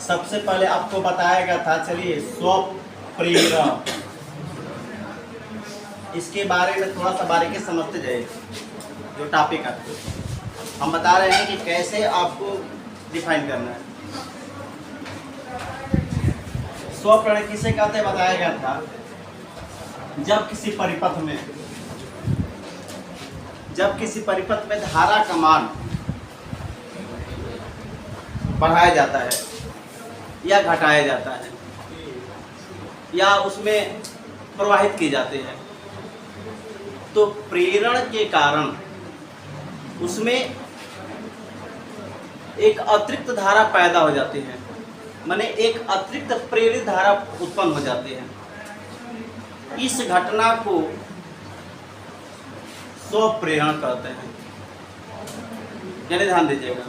सबसे पहले आपको बताया गया था, चलिए स्वप्रेरण, इसके बारे में थोड़ा सा बारीकी समझते जाइए। जो टॉपिक आपको हम बता रहे हैं कि कैसे आपको डिफाइन करना है। स्वप्रेरण किसे कहते हैं बताया गया था, जब किसी परिपथ में धारा का मान बढ़ाया जाता है या घटाया जाता है या उसमें प्रवाहित किए जाते हैं, तो प्रेरण के कारण उसमें एक अतिरिक्त धारा पैदा हो जाती है, माने एक अतिरिक्त प्रेरित धारा उत्पन्न हो जाती है। इस घटना को स्वप्रेरण कहते हैं। यानी ध्यान दीजिएगा,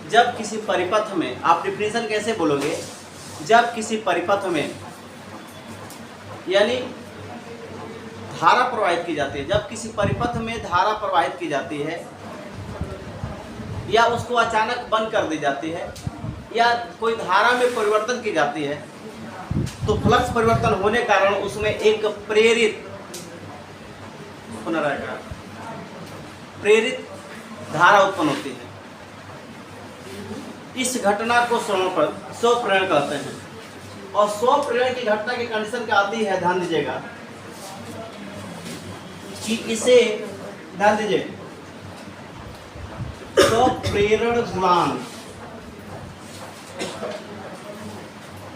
जब किसी परिपथ में, आप डिफिनेशन कैसे बोलोगे, जब किसी परिपथ में यानी धारा प्रवाहित की जाती है, जब किसी परिपथ में धारा प्रवाहित की जाती है या उसको अचानक बंद कर दी जाती है या कोई धारा में परिवर्तन की जाती है, तो फ्लक्स परिवर्तन होने के कारण उसमें एक प्रेरित धारा उत्पन्न होती है। इस घटना को स्वप्रेरण कहते हैं। और स्वप्रेरण की घटना की कंडीशन क्या आती है, ध्यान दीजिएगा कि इसे, ध्यान दीजिए, स्वप्रेरण गुणांक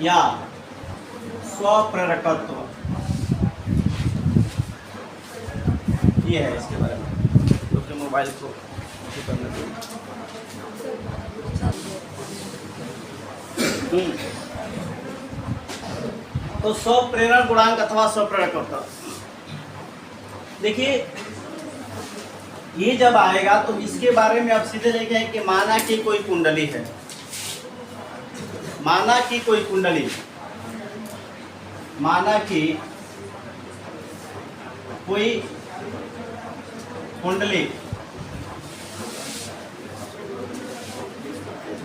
या स्वप्रेरकत्व, ये है इसके बारे में। तो मोबाइल को करना चाहिए। तो स्वप्रेरण गुणांक अथवा स्वप्रेरकत्व, देखिए ये जब आएगा तो इसके बारे में आप सीधे लेके आए कि माना कि कोई कुंडली है, माना कि कोई कुंडली, माना कि कोई कुंडली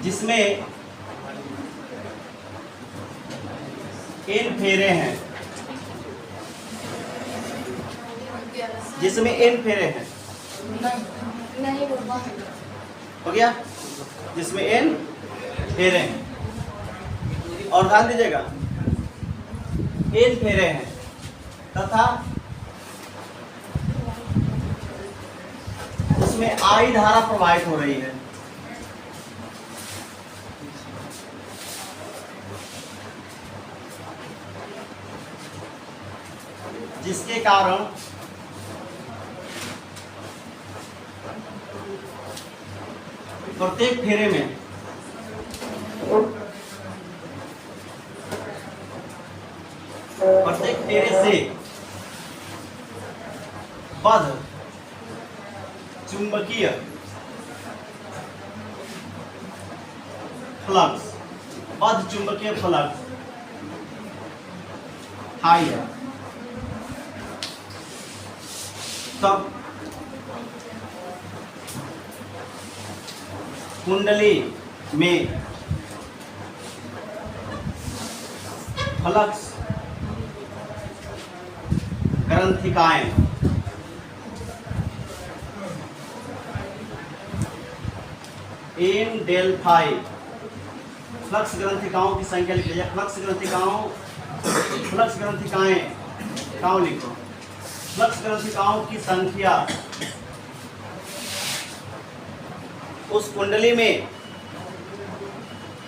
जिसमें n फेरे हैं, जिसमें n फेरे हैं, नहीं हो गया, जिसमें n फेरे हैं। और ध्यान दीजिएगा n फेरे हैं तथा उसमें I धारा प्रवाहित हो रही है, जिसके कारण प्रत्येक फेरे में से बद्ध चुंबकीय फ्लक्स, बद्ध चुंबकीय फ्लक्स हाई है। तब कुंडली में फ्लक्स ग्रंथिकाएं इन डेल्फाई, फ्लक्स ग्रंथिकाओं की संख्या लिख लीजिए। फ्लक्स ग्रंथिकाएं काओ लिखो, फ्लक्स ग्रंथिकाओं की संख्या उस कुंडली में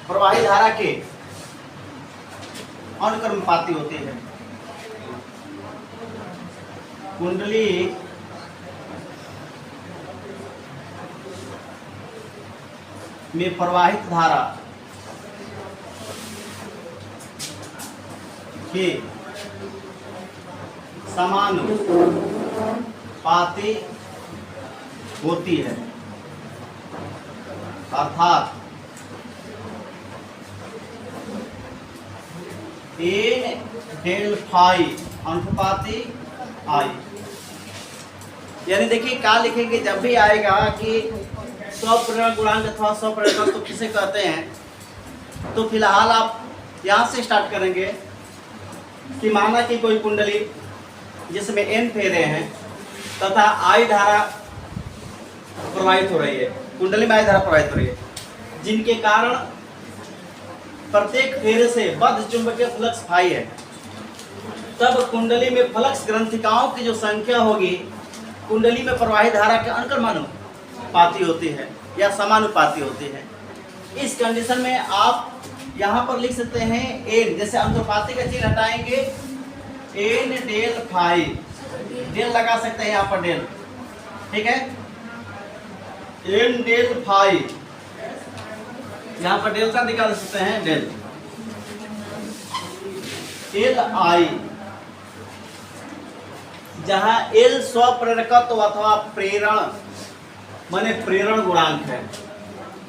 प्रवाही धारा के अनुक्रमपाती होती है। कुंडली में प्रवाहित धारा के समानुपाती होती है, अर्थात n डेल फाई अनुपाती आई। यानी देखिए क्या लिखेंगे, जब भी आएगा कि स्वप्रेरण गुणांक अथवा स्वप्रेरकत्व तो किसे कहते हैं, तो फिलहाल आप यहाँ से स्टार्ट करेंगे कि माना कि कोई कुंडली जिसमें n फेरे हैं तथा I धारा प्रवाहित हो रही है, कुंडली में I धारा प्रवाहित हो रही है, जिनके कारण प्रत्येक फेरे से बद्ध चुंबकीय फ्लक्स फाई है। तब कुंडली में फ्लक्स ग्रंथिकाओं की जो संख्या होगी कुंडली में प्रवाहित धारा के अनुपाती होती है या समानुपाती होती है। इस कंडीशन में आप यहाँ पर लिख सकते हैं n, जैसे अनुपाती का चिन्ह हटाएंगे n डेल फाई, डेल लगा सकते हैं यहाँ पर डेल, ठीक है, n डेल फाई, यहाँ पर डेल का निकाल सकते हैं डेल एल आई, जहां एल स्वप्रेरकत्व अथवा प्रेरण माने प्रेरण गुणांक है।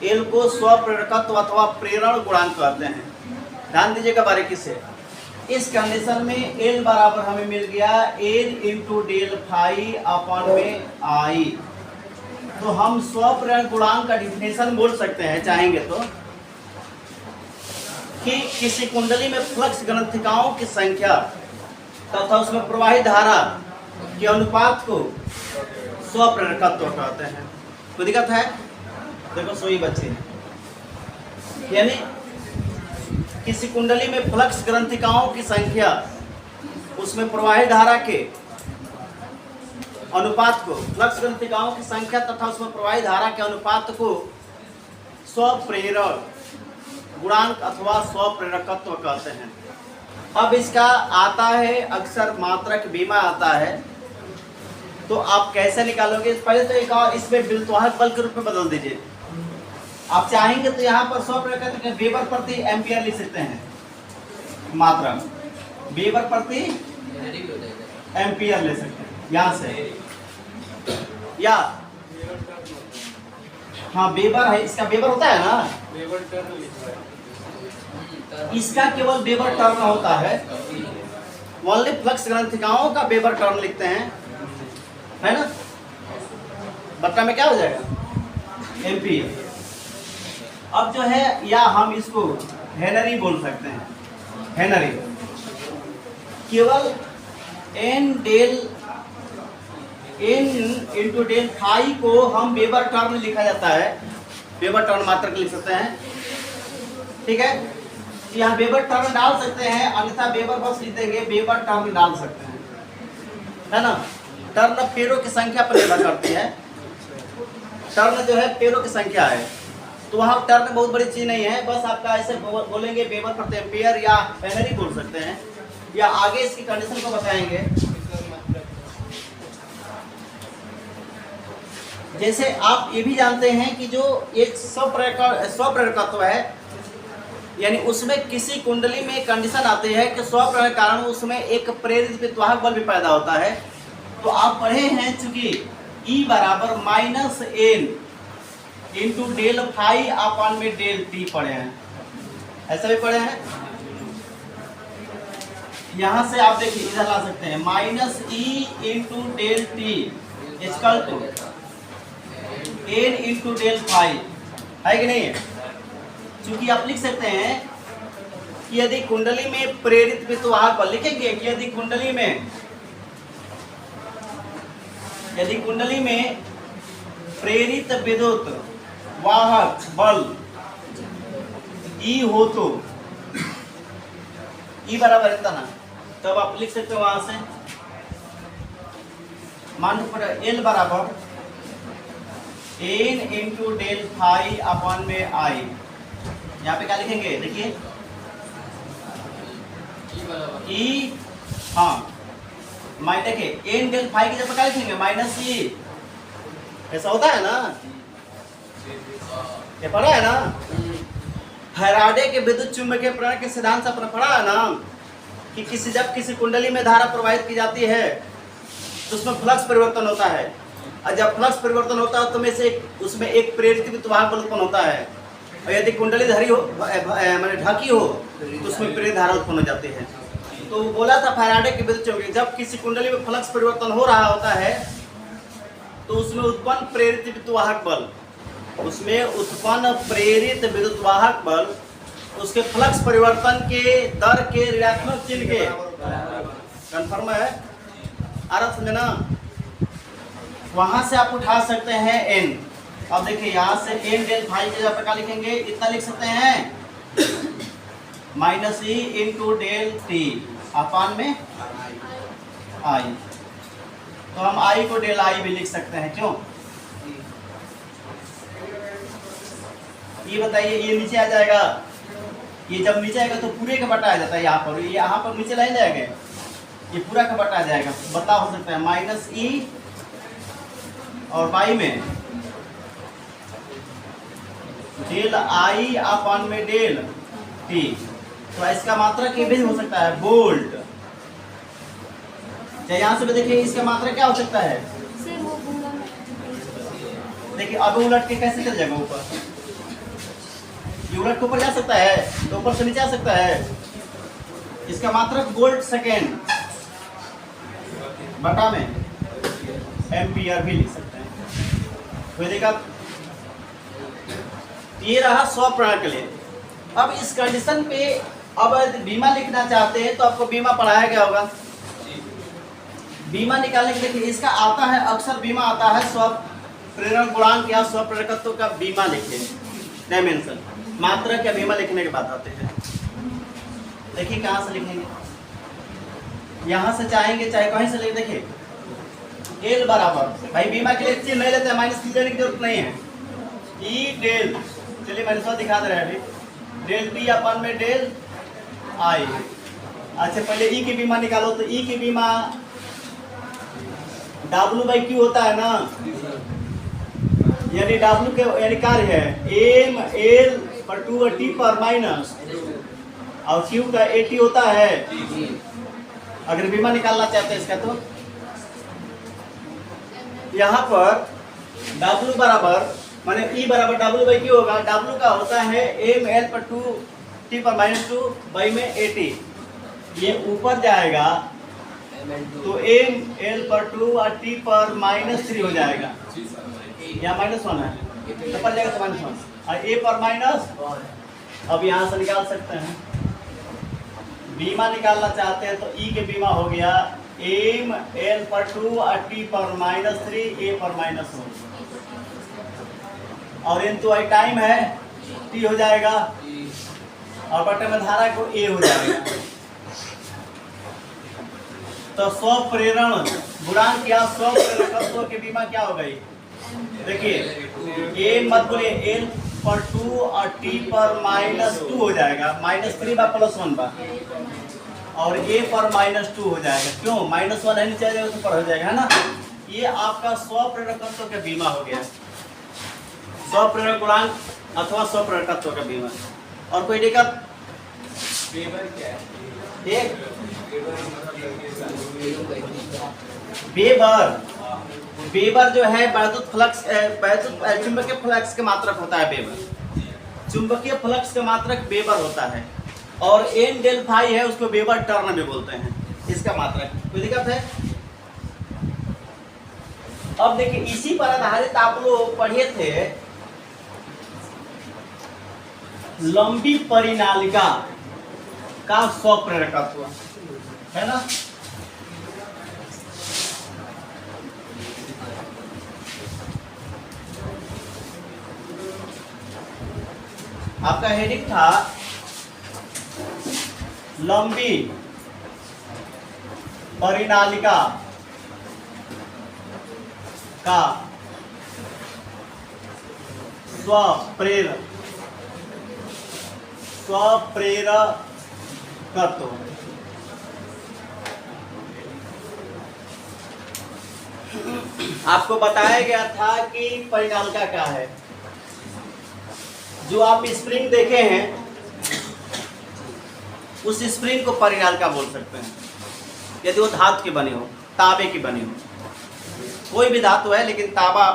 एल को स्वप्रेरकत्व अथवा प्रेरण गुणांक कहते हैं। ध्यान दीजिएगा बारीकी से। इस कंडीशन में एल बराबर हमें मिल गया L into del phi upon में आई। तो हम स्वप्रेरण गुणांक का डिफिनेशन बोल सकते हैं चाहेंगे तो, कि किसी कुंडली में फ्लक्स ग्रंथिकाओं की संख्या तथा उसमें प्रवाहित धारा के अनुपात को स्वप्रेरकत्व कहते हैं। कोई दिक्कत है? देखो सोई बच्चे, यानी किसी कुंडली में फ्लक्स ग्रंथिकाओं की संख्या उसमें प्रवाहित धारा के अनुपात को, फ्लक्स ग्रंथिकाओं की संख्या तथा उसमें प्रवाहित धारा के अनुपात को स्वप्रेरण गुणांक अथवा स्वप्रेरकत्व कहते हैं। अब इसका आता है अक्सर मात्रक बीमा आता है, तो आप कैसे निकालोगे? पहले तो एक और इसमें बिल्तवाहक बल के रूप में बदल दीजिए। आप चाहेंगे तो यहाँ पर स्वप्रेरकत्व के वेबर प्रति एम्पियर लिख सकते हैं, मात्रक वेबर प्रति एम्पियर ले सकते हैं यहाँ से, या हाँ वेबर है, इसका वेबर होता है ना, इसका केवल वेबर टर्न होता है। ओनली फ्लक्स ग्रंथिकाओं का वेबर टर्न लिखते हैं, है ना। बट्टा में क्या हो जाएगा? एम्पियर। अब जो है, या हम इसको हेनरी बोल सकते हैं, हेनरी। केवल एन इंटू डेल फाई को हम वेबर टर्न लिखा जाता है, वेबर टर्न मात्रक लिख सकते हैं, ठीक है। यहाँ वेबर टर्न डाल सकते हैं, अन्यथा वेबर बस लिख देंगे, वेबर टर्न डाल सकते हैं, है ना। टर्न पेड़ों की संख्या पर निर्भर करती है। टर्न जो है पेड़ों की संख्या है, तो वहाँ टर्न बहुत बड़ी चीज नहीं है, बस आपका ऐसे बोलेंगे वेबर प्रति एम्पियर या हेनरी बोल सकते हैं, या आगे इसकी कंडीशन को बताएंगे। जैसे आप ये भी जानते हैं कि जो एक स्वप्रेरकत्व है, यानी उसमें किसी कुंडली में कंडीशन आती है कि स्वप्रेरण कारण उसमें एक प्रेरित विद्युतवाहक बल भी पैदा होता है। तो आप पढ़े हैं, चूंकि E बराबर minus N into del phi upon में डेल टी पढ़े हैं, ऐसा भी पढ़े हैं। यहां से आप देखिए इधर ला सकते हैं, minus E into del T equal to N into del phi, है कि नहीं है। चूंकि आप लिख सकते हैं कि यदि कुंडली में प्रेरित विद्युतवाहक बल, लिखेंगे कि यदि कुंडली में प्रेरित विद्युत वाहक बल E हो तो E बराबर इतना ना, तब आप लिख सकते हो वहां से, मान L बराबर N into del phi upon में आई। यहाँ पे क्या लिखेंगे? देखिए E, हाँ देखिए एन डेल फाई की जगह क्या लिखेंगे? माइनस ई। ऐसा होता है ना, ये पढ़ा है ना, फैराडे के विद्युत चुंबकीय प्रेरण के सिद्धांत से अपना पढ़ा है ना, कि जब किसी कुंडली में धारा प्रवाहित की जाती है तो उसमें फ्लक्स परिवर्तन होता है, और जब फ्लक्स परिवर्तन होता है तो उसमें एक प्रेरित विद्युतवाहक बल उत्पन्न होता है, और यदि कुंडली धरी हो माने ढकी हो तो उसमें प्रेरित धारा उत्पन्न हो जाती है। तो बोला था फैराडे के विद्युत चुंबकीय, जब किसी कुंडली में फ्लक्स परिवर्तन हो रहा होता है तो उसमें उत्पन्न प्रेरित विद्युतवाहक बल उसके फ्लक्स परिवर्तन के दर के ऋणात्मक चिन्ह के कन्फर्म है। अर्थ समझे ना, वहां से आप उठा सकते हैं n। अब देखिए यहाँ से n डेल फाई की जगह पर क्या लिखेंगे, इतना लिख सकते हैं माइनस ई इंटू डेल टी अपान में आई। तो हम आई को डेल आई भी लिख सकते हैं, क्यों? ये बताइए, ये नीचे आ जाएगा, ये जब नीचे आएगा तो पूरे का बटा आ जाता है यहाँ पर, ये यहाँ पर नीचे लाइन जाएगा, ये पूरा का बटा आ जाएगा। बता हो सकता है माइनस ई और बाई में डेल आई अपान में डेल टी। तो इसका मात्रक ये भी हो सकता है बोल्ट। यहाँ से भी देखिए इसका मात्रक क्या हो सकता है, सर वो पूरा देखिए अब उलट के कैसे चल जाएगा ऊपर, ये उलट के ऊपर जा सकता है तो ऊपर से नीचे आ सकता है। इसका मात्रक वोल्ट सेकेंड बटा में एम्पियर भी लिख सकते हैं। तो देखा, ये रहा 100 प्रणा के लिए। अब इस कंडीशन पे अब बीमा लिखना चाहते हैं तो आपको बीमा पढ़ाया गया होगा। बीमा निकालने के लिए इसका आता है, अक्सर बीमा आता है स्वप्रेरण गुणांक या स्वप्रेरकत्व का बीमा लिखे डायमेंशन। मात्रक या बीमा लिखने के बाद आते हैं। देखिए कहाँ से लिखेंगे, यहाँ से चाहेंगे चाहे कहीं से लिख, देखिए एल बराबर, भाई बीमा के लिए चिन्ह नहीं लेते हैं, माइनस लेने की जरूरत नहीं है। ई डेल, चलिए माइनस दिखा दे रहे हैं अभी, डेल टी अपन में डेल आई। अच्छा पहले ई की बीमा निकालो, तो ई की बीमा W बाई क्यू होता है ना, यानी W के यानी कार्य है एम एल पर 2 और टी पर माइनस, और क्यू का एटी होता है। अगर बीमा निकालना चाहते हैं इसका तो यहाँ पर W बराबर माने E बराबर W बाई क्यू होगा। W का होता है एम एल पर 2 टी पर माइनस 2 बाई में 80, ये ऊपर जाएगा तो एम एल पर 2 और टी पर माइनस 3 हो जाएगा, यहाँ -1 है तो पर जाएगा तो -1 और ए पर माइनस। अब यहाँ से निकाल सकते हैं, बीमा निकालना चाहते हैं तो ई के बीमा हो गया एम एल पर 2 और टी पर -3 ए पर -1, और इन तो टाइम है टी हो जाएगा और बटे में धारा को ए हो जाएगा। तो स्वप्रेरण गुणांक या स्वप्रेरकत्व की बीमा क्या हो गई, देखिए ए मत बोलिए, एल पर 2 और टी पर -2 हो जाएगा, -3 बा +1 बा, और ए पर -2 हो जाएगा, क्यों -1 है नीचे आ जाएगा तो पर हो जाएगा, है ना। ये आपका स्वप्रेरकत्व का बीमा हो गया, स्वप्रेरक गुणांक अथवा स्वप्रेरकत्व का बीमा। और कोई दिक्कत, वेबर जो है वैद्युत फ्लक्स, वैद्युत चुंबकीय फ्लक्स के मात्रक होता है वेबर, चुंबकीय फ्लक्स का मात्रक वेबर होता है, और एन डेल फाई है उसको वेबर टर्न में बोलते हैं, इसका मात्रक। कोई दिक्कत है? अब देखिए इसी पर आधारित आप लोग पढ़े थे लंबी परिनालिका का स्वप्रेरकत्व, है ना। आपका हेडिंग था लंबी परिनालिका का स्वप्रेरकत्व। आपको बताया गया था कि परिनालिका क्या है। जो आप स्प्रिंग देखे हैं उस स्प्रिंग को परिनालिका बोल सकते हैं, यदि वो धातु की बनी हो, तांबे की बनी हो, कोई भी धातु है, लेकिन तांबा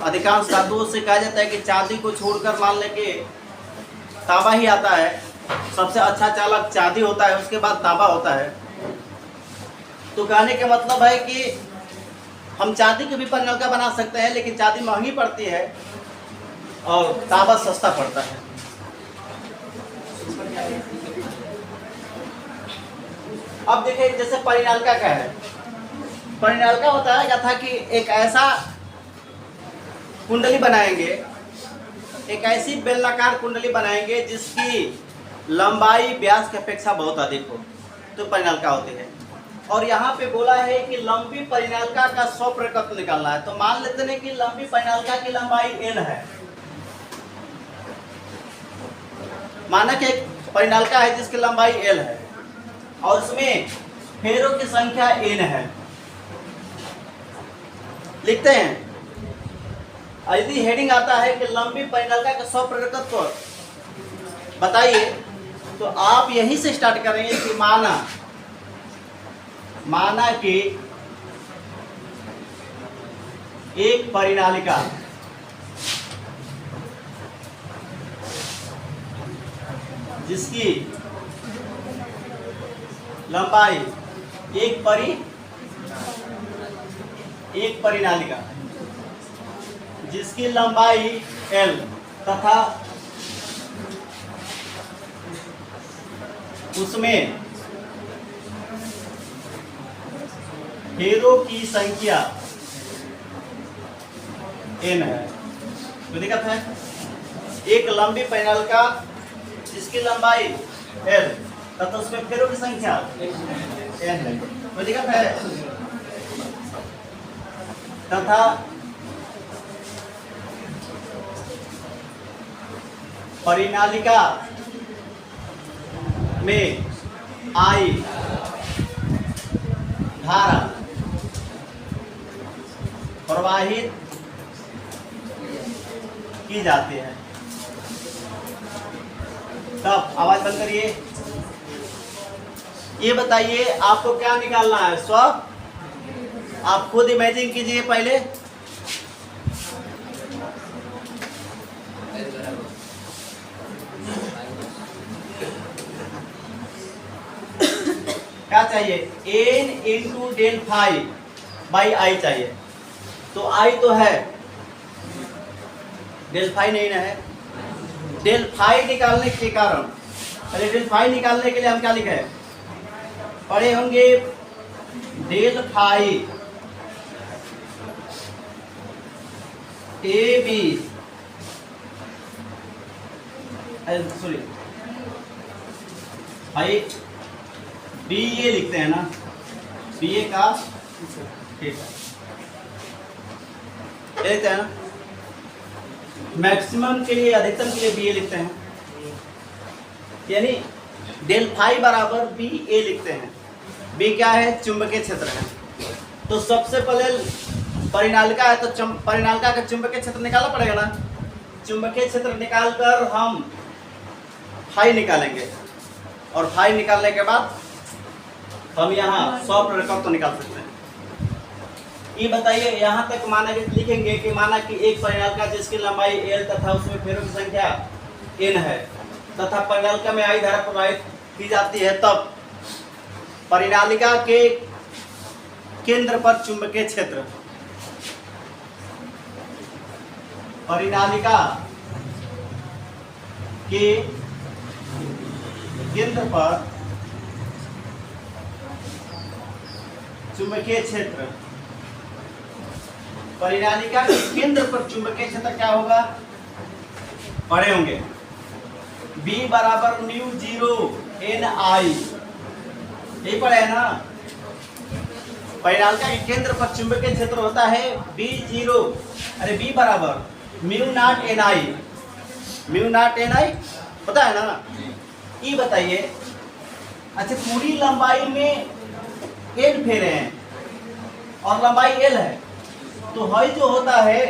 अधिकांश धातुओं से कहा जाता है कि चांदी को छोड़कर मान लें कि तांबा ही आता है, सबसे अच्छा चालक चांदी होता है, उसके बाद तांबा होता है। तो कहने का मतलब है कि हम चांदी की भी परिनालिका बना सकते हैं, लेकिन चांदी महंगी पड़ती है और तांबा सस्ता पड़ता है। अब देखिए जैसे परिनालिका का है, परिनालिका बताया गया था कि एक ऐसा कुंडली बनाएंगे, एक ऐसी बेलनाकार कुंडली बनाएंगे जिसकी लंबाई व्यास की अपेक्षा बहुत अधिक हो, तो परिनालिका होती है। और यहाँ पे बोला है कि लंबी परिनालिका का 100 प्रकत्व निकालना है। तो मान लेते हैं कि लंबी परिनालिका की लंबाई L है। माना कि एक परिनालिका है जिसकी लंबाई L है और उसमें फेरों की संख्या N है। लिखते हैं, यदि हेडिंग आता है कि लंबी परिनालिका का 100 प्रकत्व बताइए, तो आप यहीं से स्टार्ट करेंगे कि माना कि एक परिनालिका जिसकी लंबाई एक परिनालिका जिसकी लंबाई L तथा उसमें फेरों की संख्या N है। तो दिक्कत है, एक लंबी परिनालिका जिसकी लंबाई L तथा उसमें फेरों की संख्या N है। तो दिक्कत है, तथा परिनालिका में I धारा प्रवाहित की जाती है। तब आवाज बंद करिए। ये बताइए आपको क्या निकालना है? स्व, आप खुद इमेजिन कीजिए पहले। क्या चाहिए? n into del phi by I चाहिए। तो आई तो है, डेल फाई नहीं ना है। डेल फाई निकालने के कारण, पहले डेल फाई निकालने के लिए हम क्या लिखे पढ़े होंगे? Del phi A B, sorry phi B A लिखते हैं ना, बी ए का ठीक है, लिखते हैं ना। मैक्सिमम के लिए, अधिकतम के लिए बी ए लिखते हैं, यानी डेल फाई बराबर बी ए लिखते हैं। बी क्या है? चुंबकीय क्षेत्र है। तो सबसे पहले परिनालिका है, तो परिनालिका का चुंबकीय क्षेत्र निकालना पड़ेगा ना। चुंबकीय क्षेत्र निकालकर हम फाई निकालेंगे और फाई निकालने के बाद हम यहाँ 100 प्रकत्व निकाल सकते हैं। ये बताइए, यहाँ तक माना कि लिखेंगे कि माना कि एक परिनालिका जिसकी लंबाई L तथा उसमें फेरों की संख्या N है तथा परिनालिका में I धारा प्रवाहित की जाती है, तब परिनालिका के केंद्र पर चुंबकीय क्षेत्र, परिनालिका के केंद्र पर चुंबकीय क्षेत्र, परिनालिका के केंद्र पर चुंबकीय क्षेत्र क्या होगा? पढ़े होंगे, B बराबर म्यू 0 N I, यही पढ़े है ना। परिनालिका के केंद्र पर चुंबकीय क्षेत्र होता है B0, अरे B बराबर mu naught N I, mu naught N I पता है ना। ये बताइए, अच्छा पूरी लंबाई में N फेरे हैं और लंबाई L है, तो हई जो होता है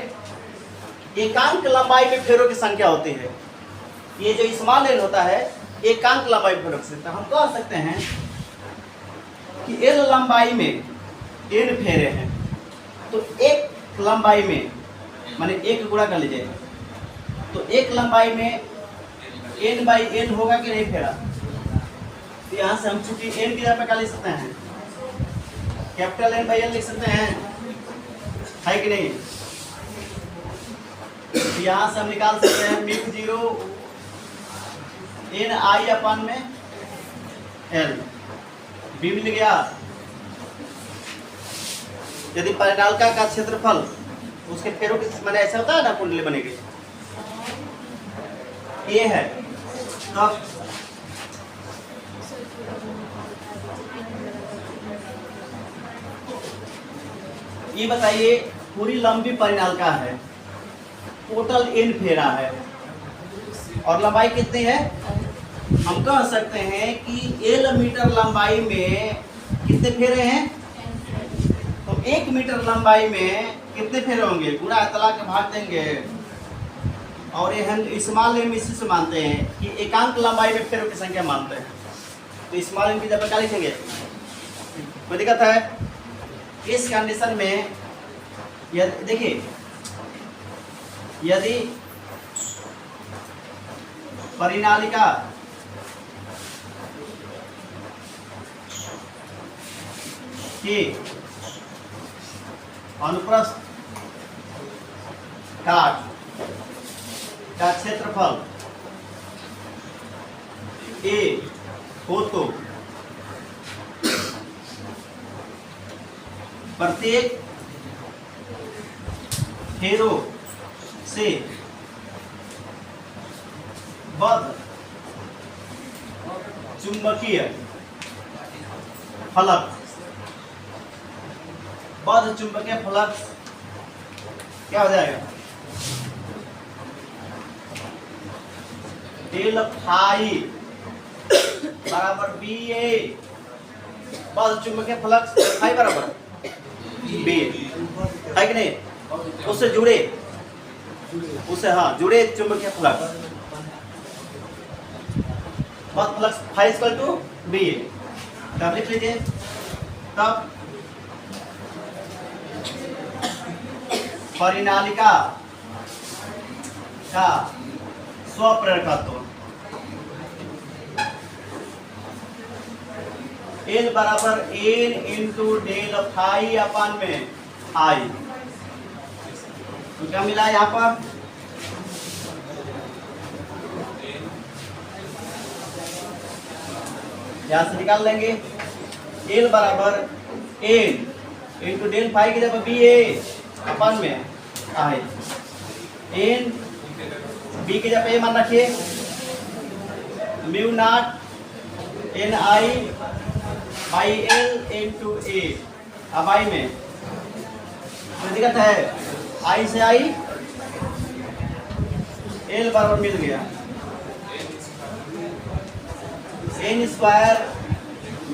एकांक लंबाई में फेरों की संख्या होती है। ये जो स्मॉल L होता है एकांक लंबाई फेरों की संख्या। हम कह सकते हैं कि L लंबाई में N फेरे हैं, तो एक लंबाई में माने एक गुणा कर लीजिए, तो एक लंबाई में N बाई N होगा कि नहीं फेरा। तो यहाँ से हम चूंकि N की जगह पे क्या लिख सकते हैं? कैपिटल N बाई N लिख सकते हैं, है कि नहीं। तो यहाँ से हम निकाल सकते हैं म्यू 0 एन आई अपन में एल, बी मिल गया। यदि परिनालिका का क्षेत्रफल उसके फेरों के मैंने ऐसा होता है ना, कुंडली बनेगी ए है, तो ये बताइए पूरी लंबी परिनालिका है, टोटल एन फेरा है और लंबाई कितनी है? हम कह सकते हैं कि एल मीटर लंबाई में कितने फेरे हैं? तो 1 मीटर लंबाई में कितने फेरे होंगे? पूरा इतला के भाग देंगे। और ये हम स्मॉल एम इसी से मानते हैं कि एकांक लंबाई में फेरों की संख्या मानते हैं। तो स्मॉल एम की जगह क्या लिखेंगे? कोई दिक्कत है? इस कंडीशन में यदि देखिए, यदि परिनालिका के अनुप्रस्थ काट का क्षेत्रफल ए हो तो प्रत्येक फेरों से बद्ध चुंबकीय फलक, बद्ध चुंबकीय फलक क्या हो जाएगा? डेल फाई बराबर बी ए, बद्ध चुंबकीय फलक फाई बराबर बी है कि नहीं? उससे जुड़े, उससे हाँ जुड़े चुंबकीय फलक, बद्ध flux phi equal to B. तब लिख लीजिए, तब परिनालिका का स्वप्रेरकत्व एल बराबर N into del phi upon में आई। तो क्या मिला यहाँ पर? यहां से निकाल लेंगे एल बराबर एन इंटू डेल फाई की जगह बी ए अपन में आई, एन बी की जगह ए मान रखिए, mu not n I by L into A. अब आई में कोई दिक्कत है? आई से आई एल बराबर मिल गया N square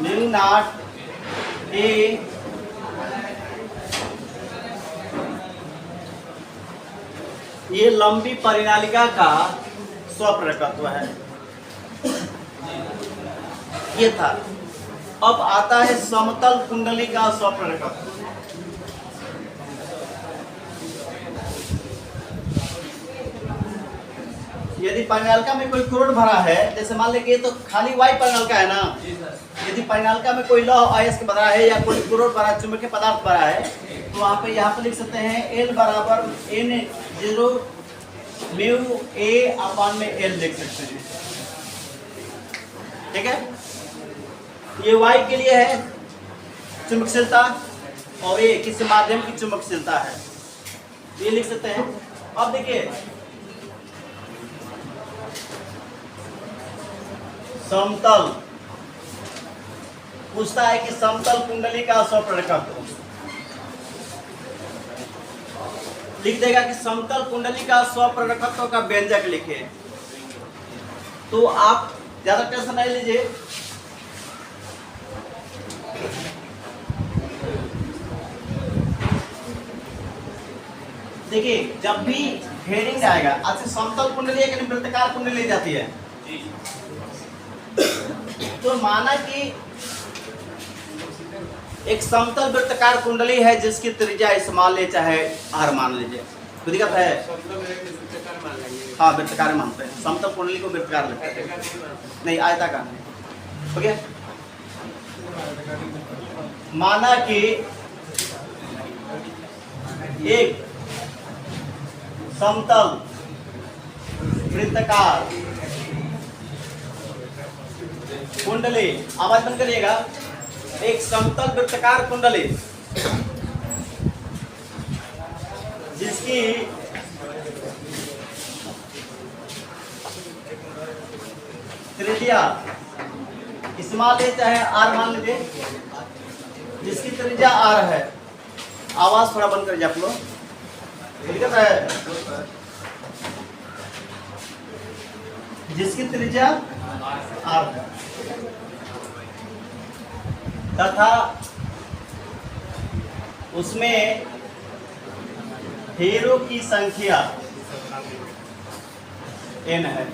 mu naught A ये लंबी परिनालिका का स्वप्रेरकत्व है। ये था। अब आता है समतल कुंडली का स्वप्रेरकत्व। यदि परिनालिका में कोई क्रोड भरा है, जैसे मान लीजिए तो खाली वाई परिनालिका है ना, यदि परिनालिका में कोई लौह अयस्क भरा है या कोई क्रोड भरा चुंबकीय पदार्थ भरा है, तो वहाँ पे यहाँ पे लिख सकते हैं एल बराबर एन जीरो म्यू ए अपन में एल लिख सकते हैं। ठीक है, ये वाई के लिए है चुंबकशीलता और ये किसी माध्यम की चुंबकशीलता है, ये लिख सकते हैं। अब देखिए समतल पूछता है कि समतल कुंडली का स्वप्रेरकत्व लिख देगा कि समतल कुंडली का स्वप्रेरकत्व का व्यंजक लिखे। तो आप ज्यादा टेंशन नहीं लीजिए, देखिए जब भी हेडिंग आएगा, अच्छा समतल कुंडली है कि वृत्ताकार कुंडली जाती है, तो माना कि एक समतल वृत्ताकार कुंडली है जिसकी त्रिज्या स्मॉल ले चाहे आर मान लीजिए, कोई दिक्कत है? हाँ वृत्ताकार मानते हैं, समतल कुंडली को वृत्ताकार लेते हैं, नहीं आयताकार नहीं। ओके, माना कि एक समतल वृत्ताकार कुंडली, आवाज बंद करिएगा। एक समतल वृत्ताकार कुंडली जिसकी त्रिज्या स्मॉल ए चाहे आर मान लीजिए, जिसकी त्रिज्या आर है। आवाज थोड़ा बंद करिए आप लोग, दिक्कत है। जिसकी त्रिज्या आर है तथा उसमें हेरों की संख्या n है।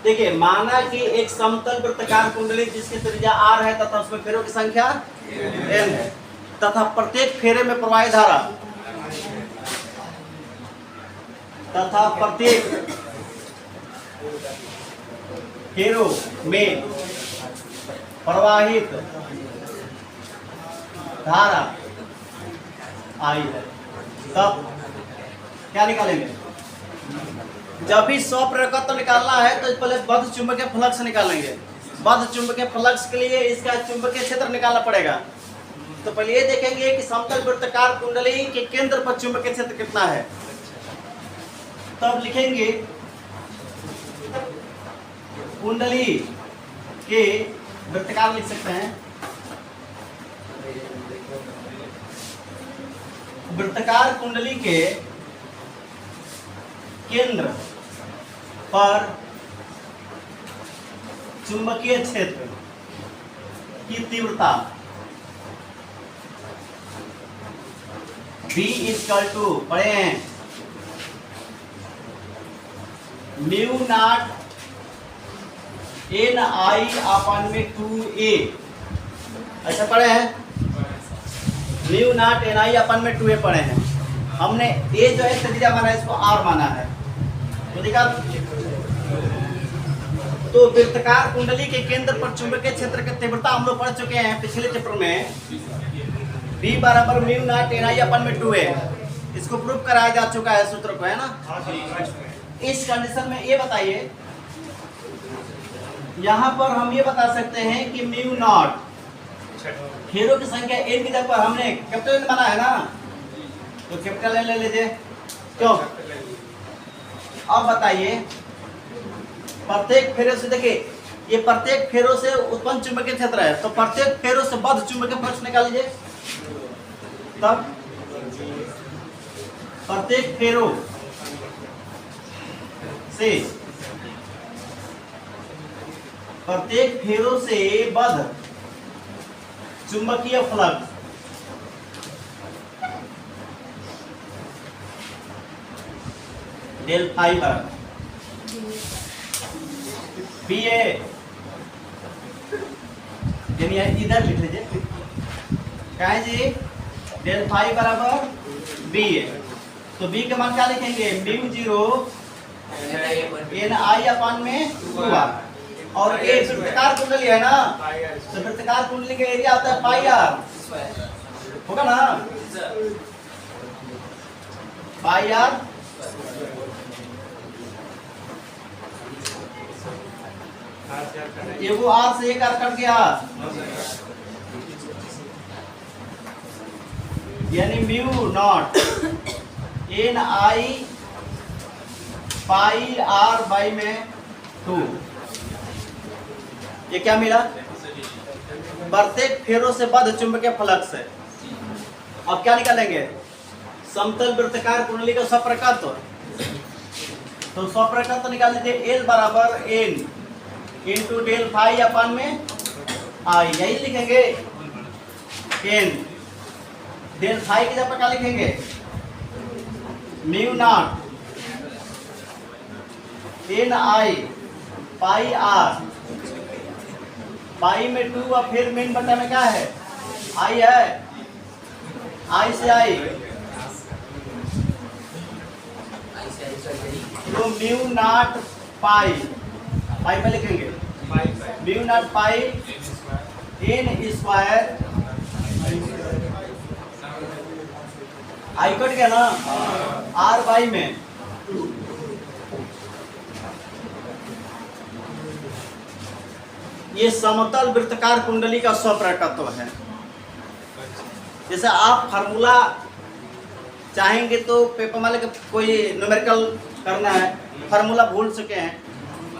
देखिए, माना कि एक समतल वृत्ताकार कुंडली जिसकी त्रिज्या r है तथा उसमें फेरों की संख्या n है तथा प्रत्येक फेरे में प्रवाहित धारा तथा प्रत्येक फेरों में प्रवाहित धारा आई है। तब क्या निकालेंगे? जब भी स्वप्रेरकत्व निकालना है तो पहले बद्ध चुंबकीय फ्लक्स निकालेंगे। बद्ध चुंबकीय फ्लक्स के लिए इसका चुंबकीय क्षेत्र निकालना पड़ेगा। तो पहले ये देखेंगे कि समतल वृत्ताकार कुंडली के केंद्र पर चुंबकीय क्षेत्र कितना है। तब लिखेंगे कुंडली के वृत्ताकार लिख सकते हैं। वृत्ताकार कुंडली के केंद्र पर चुंबकीय क्षेत्र की तीव्रता B = पढ़े हैं म्यू नॉट NI/2A। अच्छा पढ़े हैं, म्यू नॉट NI/2A पढ़े हैं। हमने A जो है त्रिज्या माना है, इसको R माना है। तो देखा, तो वृत्ताकार कुंडली के केंद्र पर चुंबकीय क्षेत्र की तीव्रता हम लोग पढ़ चुके हैं पिछले चैप्टर में। B = mu naught NI/2A। इसको प्रूव कराया जा चुका है सूत्र को, है ना। इस कंडीशन में ये बताइए, यहाँ पर हम ये बता सकते हैं कि म्यू नॉट फेरों की संख्या n की जगह पर हमने कैपिटल N माना है ना, तो कैपिटल N ले लीजिए। क्यों? अब बताइए, प्रत्येक फेरों से, देखिए ये प्रत्येक फेरों से उत्पन्न चुंबकीय क्षेत्र है, तो प्रत्येक फेरों से बद्ध चुंबकीय फ्लक्स निकाल लीजिए। तब प्रत्येक फेरों से बद्ध चुंबकीय फ्लक्स डेल फाई बराबर BA, यानी इधर लिख लीजिए, क्या है जी, डेल फाई बराबर BA। तो B के मान क्या लिखेंगे? μ0 NI/2R। और ये वृत्ताकार कुंडली है ना, तो वृत्ताकार कुंडली का एरिया होता है πr, होगा ना, πr। ये वो R से एक R कट गया, यानी म्यू नॉट NI/2। ये क्या मिला? प्रत्येक फेरों से बद्ध चुंबकीय फ्लक्स है। अब क्या निकालेंगे? समतल वृत्ताकार कुंडली का स्वप्रकत्व। तो स्वप्रकत्व निकाल लीजिए, L = N × डेल फाई/I। यही लिखेंगे N। डेल फाई की जगह क्या लिखेंगे? Mu naught NI/R। पाई में 2 और फिर मेन बटा में क्या है? I है, I से I, तो म्यू नॉट पाई पे लिखेंगे, mu naught pi N² I cut गया ना, R/में ये समतल वृत्तकार कुंडली का स्वप्रकत्व है। जैसे आप फार्मूला चाहेंगे तो पेपर में लेकर कोई न्यूमेरिकल करना है, फार्मूला भूल चुके हैं,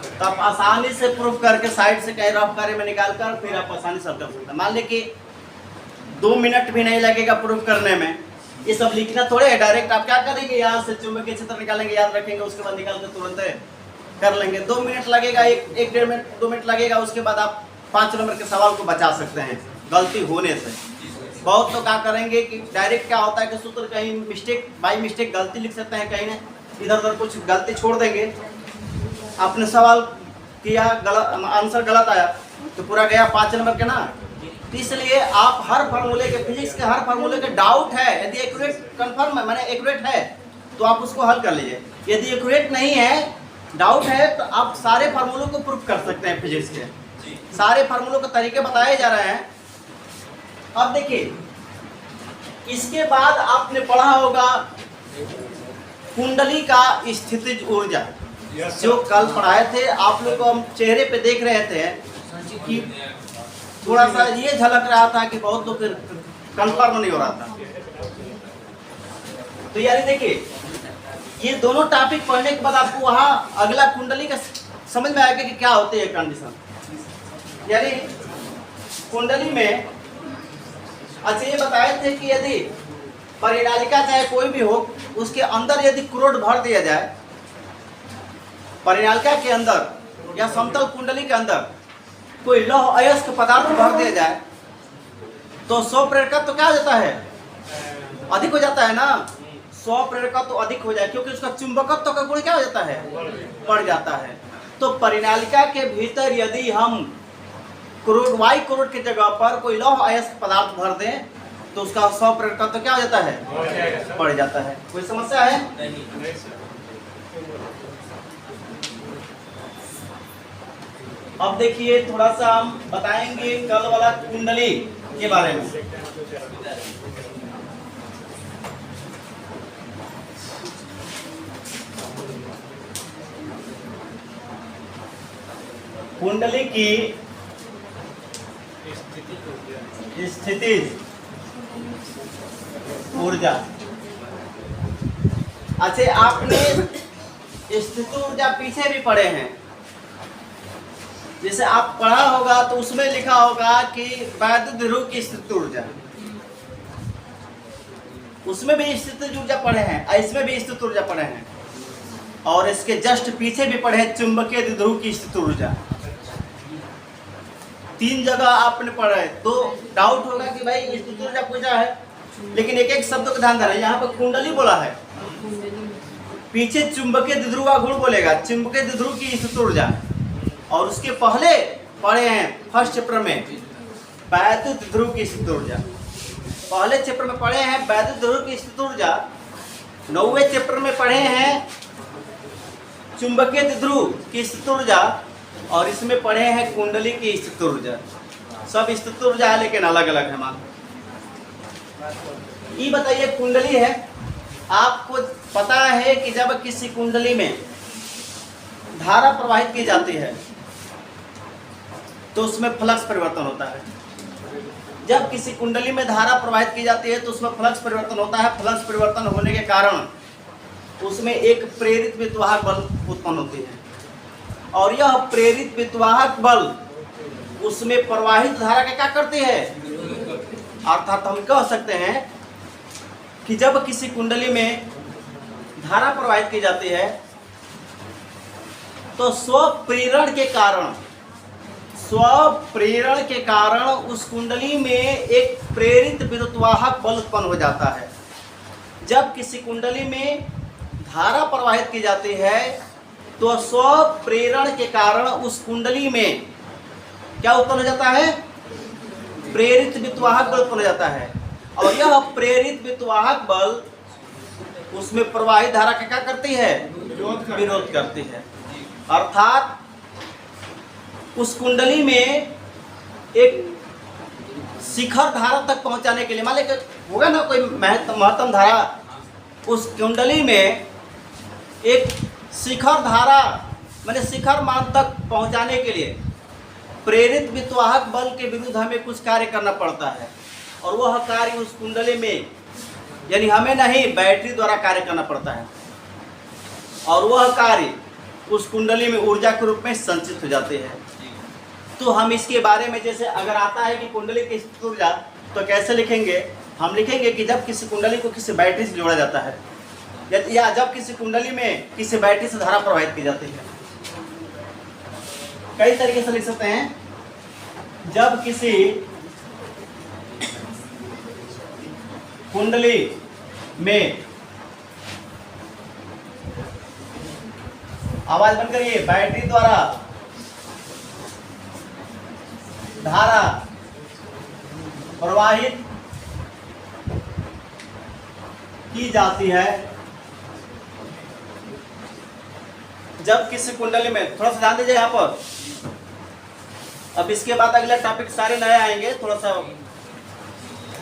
तो आप आसानी से प्रूफ करके साइड से कहीं रफ कार्य में निकाल कर फिर आप आसानी से कर सकते हैं। मान लीजिए कि 2 मिनट भी नहीं लगेगा प्रूफ करने में। ये सब लिखना थोड़े है डायरेक्ट। आप क्या करेंगे, यहाँ से चुंबकीय क्षेत्र निकालेंगे, याद रखेंगे, उसके बाद निकाल कर तुरंत कर लेंगे। 2 मिनट लगेगा, एक डेढ़ मिनट 2 मिनट लगेगा। उसके बाद आप 5 नंबर के सवाल को बचा सकते हैं गलती होने से। बहुत तो क्या करेंगे कि डायरेक्ट क्या होता है कि सूत्र कहीं मिस्टेक बाई मिस्टेक गलती लिख सकते हैं, कहीं ना इधर उधर कुछ गलती छोड़ देंगे। आपने सवाल किया, गलत आंसर गलत आया तो पूरा गया 5 नंबर के ना। तो इसलिए आप हर फार्मूले के, फिजिक्स के हर फार्मूले के डाउट है, यदि एक्यूरेट कंफर्म है, माने एक्यूरेट है तो आप उसको हल कर लीजिए। यदि एक्यूरेट नहीं है, डाउट है, तो आप सारे फार्मूलों को प्रूफ कर सकते हैं। फिजिक्स के सारे फार्मूलों के तरीके बताए जा रहे हैं। अब देखिए, इसके बाद आपने पढ़ा होगा कुंडली का स्थितिज ऊर्जा, जो कल पढ़ाए थे आप लोग को। हम चेहरे पे देख रहे थे कि थोड़ा सा ये झलक रहा था कि बहुत लोग कंफर्म नहीं हो रहा था। तो यानी देखिए, ये दोनों टॉपिक पढ़ने के बाद आपको वहाँ अगला कुंडली का समझ में आएगा कि क्या होती है कंडीशन। यानी कुंडली में अच्छा ये बताए थे कि यदि परिनालिका चाहे कोई भी हो, उसके अंदर यदि क्रोड भर दिया जाए, परिनालिका के अंदर या समतल कुंडली के अंदर कोई लौह अयस्क पदार्थ भर दिया जाए तो स्वप्रेरकत्व तो क्या हो जाता है, अधिक हो जाता है ना। स्वप्रेरकत्व तो अधिक हो जाए क्योंकि उसका चुंबकत्व का गुण क्या हो जाता है, बढ़ जाता है। तो परिनालिका के भीतर यदि हम क्रोड वाई क्रोड की जगह पर कोई लौह अयस्क पदार्थ भर दें तो उसका स्वप्रेरकत्व क्या हो जाता है, बढ़ जाता है। कोई समस्या है? अब देखिए, थोड़ा सा हम बताएंगे कल वाला कुंडली के बारे में। कुंडली की स्थिति ऊर्जा। अच्छा, आपने स्थिति ऊर्जा पीछे भी पढ़े हैं। जैसे आप पढ़ा होगा तो उसमें लिखा होगा कि वैद्युत ध्रुव की स्थिति ऊर्जा, उसमें भी स्थिति ऊर्जा पढ़े हैं, इसमें भी स्थिति ऊर्जा पढ़े हैं, और इसके जस्ट पीछे भी पढ़े चुंबकीय ध्रुव की स्थिति ऊर्जा। 3 जगह आपने पढ़ा है। तो डाउट होगा कि भाई स्थिति ऊर्जा पूछा है, लेकिन एक एक शब्द को ध्यान देना। यहाँ पर कुंडली बोला है, पीछे चुंबकीय ध्रुव का गुण बोलेगा, चुंबकीय ध्रुव की स्थिति ऊर्जा। और उसके पहले पढ़े हैं फर्स्ट चैप्टर में वैद्युत ध्रुव की स्थिति ऊर्जा। पहले चैप्टर में पढ़े हैं वैद्युत ध्रुव की स्थिति ऊर्जा। 9वें चैप्टर में पढ़े हैं चुंबकीय ध्रुव की स्थिति ऊर्जा, और इसमें पढ़े हैं कुंडली की स्थिति ऊर्जा। सब स्थिति ऊर्जा है लेकिन अलग अलग है। मान ये बताइए, कुंडली है, आपको पता है कि जब किसी कुंडली में धारा प्रवाहित की जाती है तो उसमें फ्लक्स परिवर्तन होता है। जब किसी कुंडली में धारा प्रवाहित की जाती है तो उसमें फ्लक्स परिवर्तन होता है। फ्लक्स परिवर्तन होने के कारण उसमें एक प्रेरित विद्युतवाहक बल उत्पन्न होती है, और यह प्रेरित विद्युतवाहक बल उसमें प्रवाहित धारा का क्या करती है, अर्थात हम कह सकते हैं कि जब किसी कुंडली में धारा प्रवाहित की जाती है तो स्वप्रेरण के कारण उस कुंडली में एक प्रेरित विद्युतवाहक बल उत्पन्न हो जाता है। जब किसी कुंडली में धारा प्रवाहित की जाती है तो स्वप्रेरण के कारण उस कुंडली में क्या उत्पन्न हो जाता है, प्रेरित विद्युतवाहक बल उत्पन्न हो जाता है। और यह प्रेरित विद्युतवाहक बल उसमें प्रवाहित धारा का क्या करती है, विरोध करती है। अर्थात उस कुंडली में एक शिखर धारा तक पहुंचाने के लिए, मान लीजिए होगा ना कोई महत्तम धारा, उस कुंडली में एक शिखर धारा माने शिखर मान तक पहुंचाने के लिए प्रेरित विद्युतवाहक बल के विरुद्ध हमें कुछ कार्य करना पड़ता है, और वह कार्य उस कुंडली में, यानी हमें नहीं, बैटरी द्वारा कार्य करना पड़ता है, और वह कार्य उस कुंडली में ऊर्जा के रूप में संचित हो जाते हैं। तो हम इसके बारे में, जैसे अगर आता है कि कुंडली की स्थित ऊर्जा, तो कैसे लिखेंगे? हम लिखेंगे कि जब किसी कुंडली को किसी बैटरी से जोड़ा जाता है, या जब किसी कुंडली में किसी बैटरी से धारा प्रवाहित की जाती है। कई तरीके से लिख सकते हैं। जब किसी कुंडली में, आवाज बंद करिए, बैटरी द्वारा धारा प्रवाहित की जाती है, जब किसी कुंडली में, थोड़ा सा ध्यान दीजिए यहाँ पर, अब इसके बाद अगला टॉपिक सारे नए आएंगे, थोड़ा सा।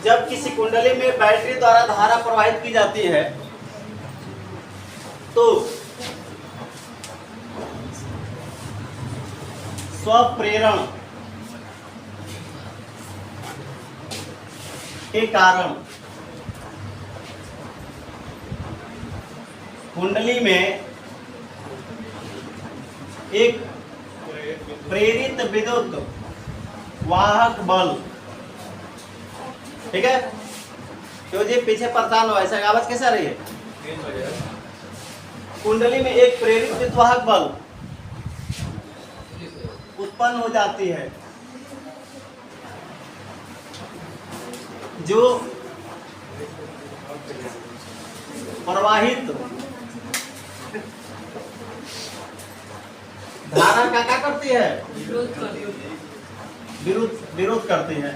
जब किसी कुंडली में बैटरी द्वारा धारा प्रवाहित की जाती है, तो स्वप्रेरण के कारण कुंडली में एक प्रेरित विद्युत वाहक बल, ठीक है, क्यों जी पीछे परेशान हो, ऐसा आवाज कैसे आ रही है? कुंडली में एक प्रेरित विद्युत वाहक बल उत्पन्न हो जाती है, जो प्रवाहित धारा का क्या करती है? विरोध करती है।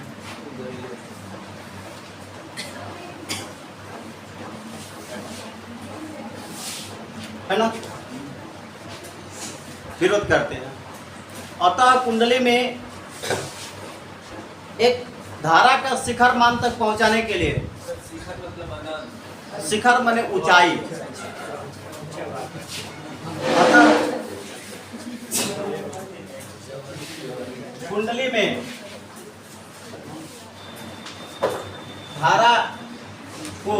है ना, विरोध करते हैं। अतः कुंडली में एक धारा का शिखर मान तक पहुंचाने के लिए, शिखर माने ऊंचाई, अतः कुंडली में धारा को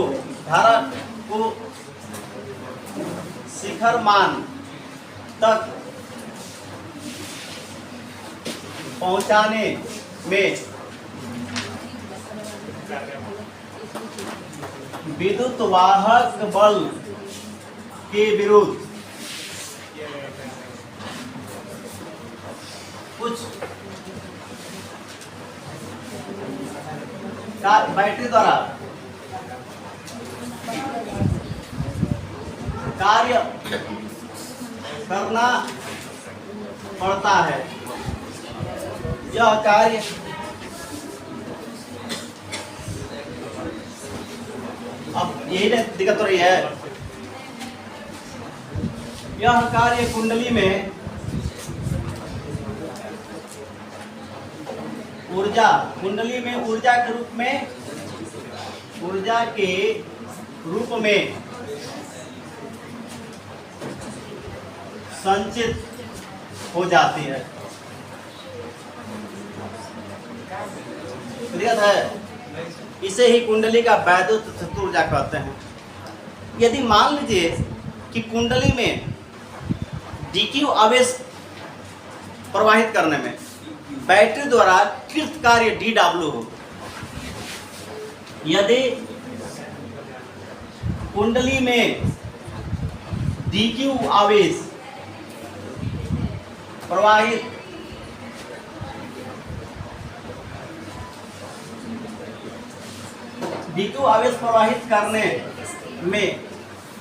शिखर मान तक पहुंचाने में विद्युत वाहक बल के विरुद्ध कुछ बैटरी द्वारा कार्य करना पड़ता है। यह कार्य अब यही दिक्कत हो रही है। यह कार्य कुंडली में ऊर्जा, कुंडली में ऊर्जा के रूप में संचित हो जाती है। क्लियर है? इसे ही कुंडली का वैद्युत ऊर्जा कहते हैं। यदि मान लीजिए कि कुंडली में डीक्यू आवेश प्रवाहित करने में बैटरी द्वारा कृत कार्य DW हो, यदि कुंडली में DQ आवेश प्रवाहित DQ आवेश प्रवाहित करने में,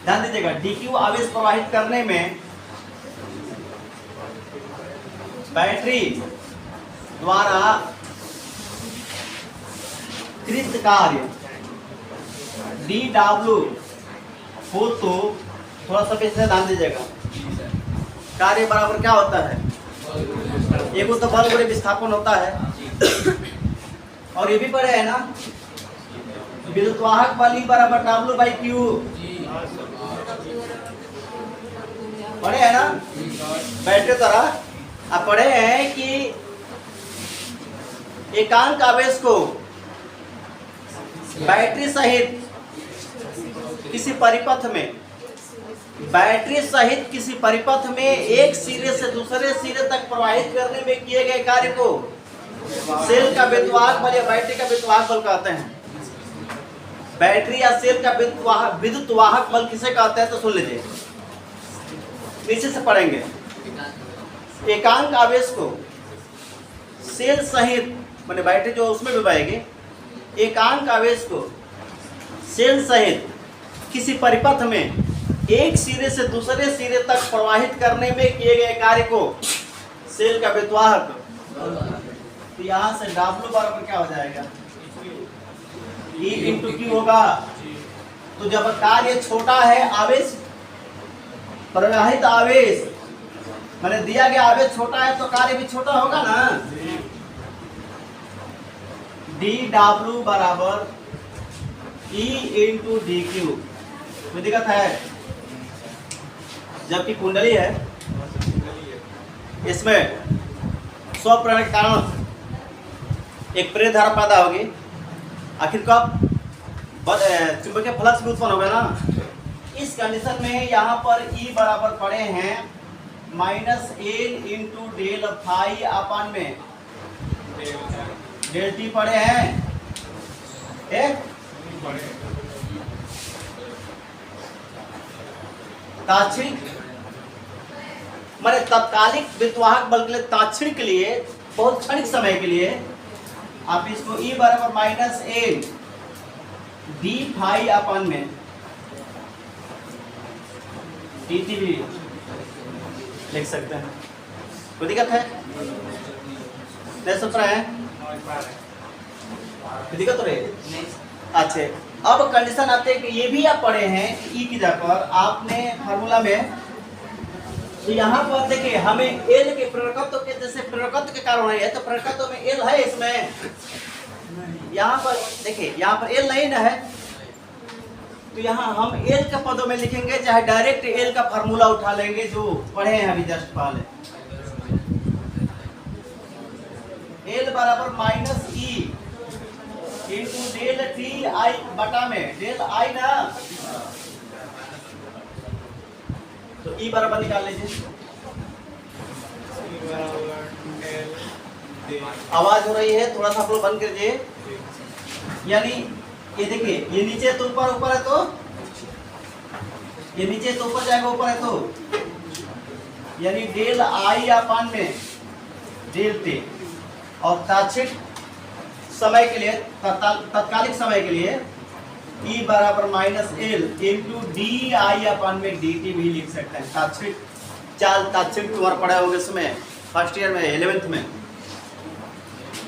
ध्यान दीजिएगा, DQ आवेश प्रवाहित करने में बैटरी द्वारा कृत कार्य DW हो, तो थोड़ा सा पीछे ध्यान दीजिएगा। कार्य बराबर क्या होता है? एक तो बल गुणे विस्थापन होता है, और ये भी पढ़े है ना, विद्युतवाहक बल E बराबर W/Q, पढ़े है ना बैटरी द्वारा। आप पढ़े हैं कि एकांक आवेश को बैटरी सहित किसी परिपथ में, बैटरी सहित किसी परिपथ में एक सिरे से दूसरे सिरे तक प्रवाहित करने में किए गए कार्य को सेल का विद्युतवाहक बल या बैटरी का विद्युतवाहक बल कहते हैं। बैटरी या सेल का विद्युतवाहक बल किसे कहते हैं तो सुन लीजिए, नीचे से पढ़ेंगे। एकांक आवेश को सेल सहित माने बैटरी जो उसमें भी बहेगी, एकांक आवेश को सेल सहित किसी परिपथ में एक सिरे से दूसरे सिरे तक प्रवाहित करने में किए गए कार्य को सेल का विद्युतवाहक, तो यहाँ से W बराबर क्या हो जाएगा, E इंटू Q होगा। तो जब कार्य छोटा है, आवेश प्रवाहित आवेश मैंने दिया गया आवेश छोटा है तो कार्य भी छोटा होगा ना। dW बराबर E इंटू DQ, कोई दिक्कत है? जबकि कुंडली है, इसमें स्वप्रेरण के कारण एक प्रेरित धारा पैदा होगी, आखिर कब चुंबकीय फ्लक्स भी उत्पन्न होगा ना। इस कंडीशन में यहाँ पर E बराबर पड़े हैं -L into del phi upon में डेल टी पड़े हैं। ताक्षणिक माने तत्कालिक विद्युतवाहक बल के लिए, ताक्षणिक के लिए, बहुत क्षणिक समय के लिए आप इसको E बराबर -L डी फाई अपन में dt भी लिख सकते हैं। कोई दिक्कत है? नहीं समझ रहे हैं? कोई दिक्कत हो रही है? अच्छा, अब कंडीशन आते हैं कि ये भी आप पढ़े हैं E की जगह पर आपने फार्मूला में, तो यहाँ पर देखिए हमें L के प्रेरकत्व के, जैसे प्रेरकत्व के कारण है तो प्रेरकत्व में L है इसमें, यहाँ पर देखिए यहाँ पर L नहीं ना है, तो यहाँ हम L के पदों में लिखेंगे, चाहे डायरेक्ट L का फार्मूला उठा लेंगे जो पढ़े हैं अभी जस्ट पहले। L बराबर -E into del T I बटा में डेल आई ना, तो E बराबर निकाल लीजिए। आवाज हो रही है, थोड़ा सा आप लोग बंद कीजिए। यानी ये देखिए, ये नीचे तो ऊपर, ऊपर है तो ये नीचे तो ऊपर जाएगा, ऊपर है तो यानी डेल आई अपन में डेल टी, और ताक्षणिक समय के लिए, तत्कालिक समय के लिए E बराबर -L इंटू डी आई अपन में dt भी लिख सकते हैं। ताक्षणिक चाल, ताक्षणिक तुम्हारा पढ़ा होगा इसमें फर्स्ट ईयर में 11th में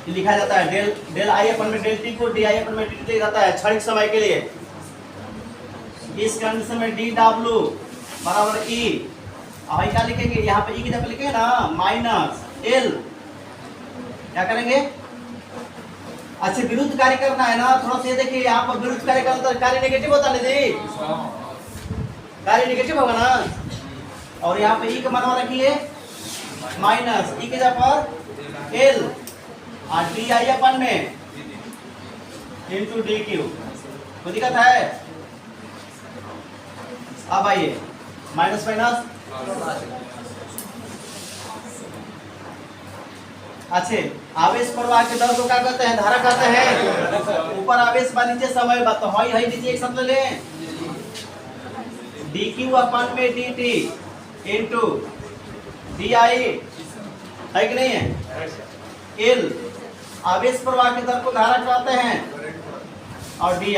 लिखा जाता है। डेल आई अपन में डेल टी को डी आई अपन में dt लिखा जाता है क्षणिक समय के लिए। इस कंडीशन में dW बराबर E, अब क्या लिखेंगे, यहाँ पे E की जगह लिखेंगे ना -L, क्या करेंगे, अच्छा विरुद्ध कार्य करना है ना, थोड़ा सा देखिए यहाँ पर विरुद्ध कार्य करना, तो कार्य नेगेटिव होता है जी, कार्य नेगेटिव होगा ना। और यहाँ पे E का मान रखिए -E की जगह पर L और डी आई अपन में इंटू DQ, कोई दिक्कत है? अब आइए माइनस माइनस, अच्छे आवेश प्रवाह के दर को क्या कहते हैं, धारा कहते हैं। ऊपर आवेश बा, नीचे समय बा, तो हई हई नीचे एक साथ ले लें, dq अपन में dt इंटू di है कि नहीं है। L आवेश प्रवाह के दर को धारा कहते हैं, और di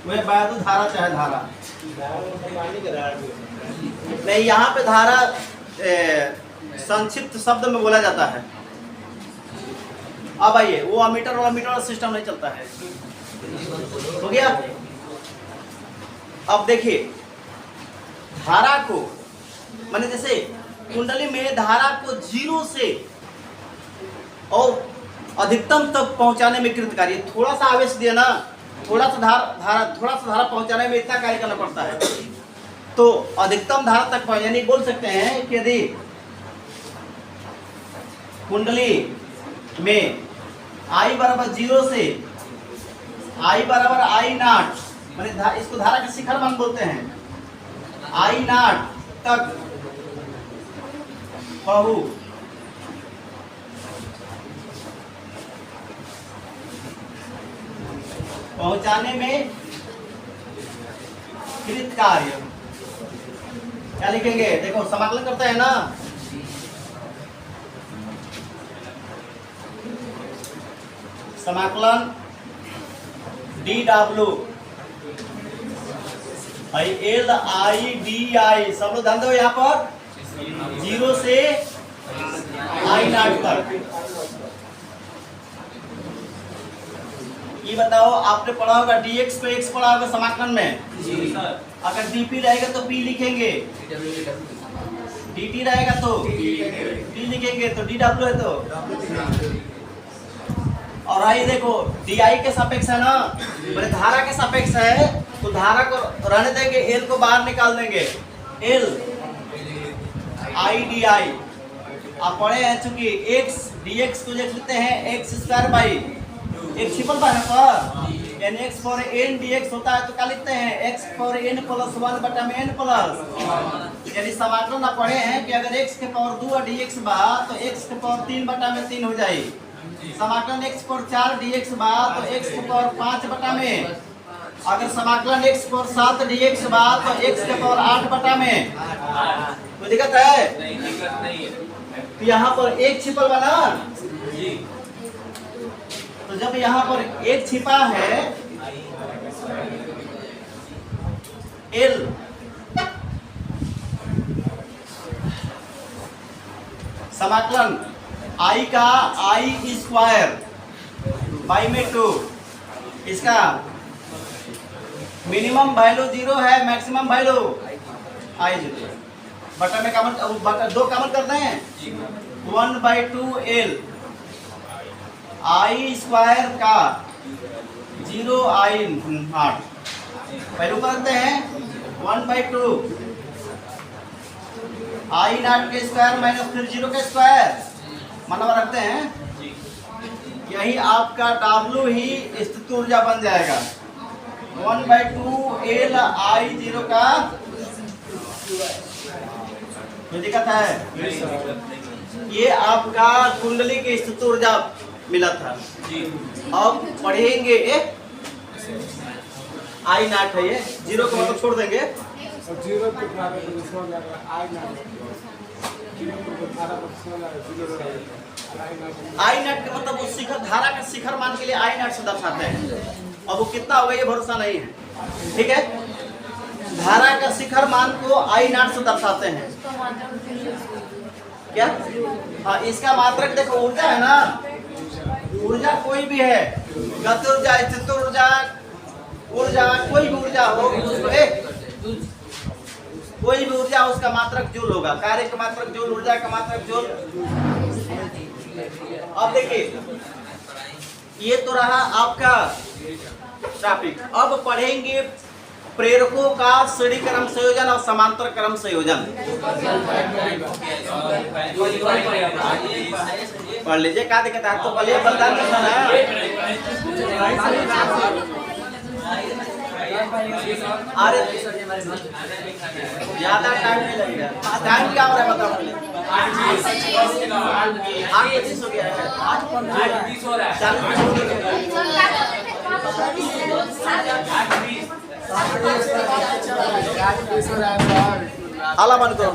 वह वैद्युत धारा चाहे धारा नहीं, यहाँ पे धारा संक्षिप्त शब्द में बोला जाता है। अब आइए, वो अमीटर वाला मीटर वाला सिस्टम नहीं चलता है, हो गया। अब देखिए धारा को, माने जैसे कुंडली में धारा को 0 से और अधिकतम तक पहुंचाने में कृतकारी, थोड़ा सा आवेश दिया ना, थोड़ा सा धारा पहुंचाने में इतना कार्य करना पड़ता है, तो अधिकतम धारा तक पहुंच, यानी बोल सकते हैं कि यदि कुंडली में I बराबर 0 से I बराबर I नॉट, मैंने इसको धारा के शिखर मान बोलते हैं, I नॉट तक पहुंचाने में कृत कार्य क्या लिखेंगे? देखो समाकलन करते हैं ना, समाकलन DW LIDI, सब लोग ध्यान दो यहाँ पर 0 से I नॉट तक। ये बताओ आपने पढ़ा होगा dx पे x पढ़ा होगा समाकलन में, अगर dp रहेगा तो p लिखेंगे, dt रहेगा तो t लिखेंगे, तो dw है तो, और आई देखो di के सापेक्ष है ना, मैंने धारा के सापेक्ष है तो धारा को रहने देंगे, l को बाहर निकाल देंगे, l I di आप पढ़े हैं चूंकि x dx को लिखते हैं x स्क्वायर बाई एक सिंपल बात है पर यानी x फॉर n dx होता है तो क्या लिखते हैं x फॉर n प्लस 1 बटा में n प्लस, यानी समाकलन आप पढ़े हैं कि अगर x के पावर 2 dx बा तो x के पावर 3 बटा में 3 हो जाएगी, समाकलन x पर 4 dx बा तो x के पावर 5 बटा में, अगर समाकलन x पर 7 dx बा तो x के पावर 8 बटा में, कोई दिक्कत है? नहीं, दिक्कत नहीं है। तो यहाँ पर एक छिपल बना, तो जब यहाँ पर एक छिपा है L समाकलन I का I स्क्वायर बाई में 2, इसका मिनिमम वैल्यू 0 है, मैक्सिमम वैल्यू I 0 बटा में कॉमन, दो कॉमन करते हैं 1/2 L I स्क्वायर का 0 I नॉट, वैल्यू करते हैं 1/2 I नॉट के स्क्वायर माइनस फिर 0 का स्क्वायर माना रखते हैं, यही आपका W ही स्थित ऊर्जा बन जाएगा 1/2 L I 0 का, कोई दिक्कत है? ये आपका कुंडली की स्थित ऊर्जा मिला था। अब पढ़ेंगे I नॉट है, ये 0 का मतलब छोड़ देंगे, I नॉट का मतलब उस शिखर धारा का शिखर मान के लिए I नॉट से दर्शाते हैं। अब वो कितना होगा ये भरोसा नहीं है, ठीक है? धारा का शिखर मान को I नॉट से दर्शाते हैं क्या? हाँ, इसका मात्रक देखो ऊर्जा है ना, ऊर्जा कोई भी है, गति ऊर्जा, स्थित ऊर्जा, ऊर्जा कोई भी ऊर्जा हो उसको कोई भी ऊर्जा उसका मात्रक जूल होगा, कार्य का मात्रक जूल, ऊर्जा का मात्रक जूल। अब देखिए ये तो रहा आपका टॉपिक, अब पढ़ेंगे प्रेरकों का श्रेणी क्रम संयोजन और समांतर क्रम संयोजन। पढ़ लीजिए, क्या दिक्कत है? तो पहले बलिदान करना है, अरे ज्यादा टाइम नहीं लगेगा, टाइम क्या हो रहा है बताओ पहले? 8:20 हो गया है, 8:20 हो रहा है, हाला बंद करो।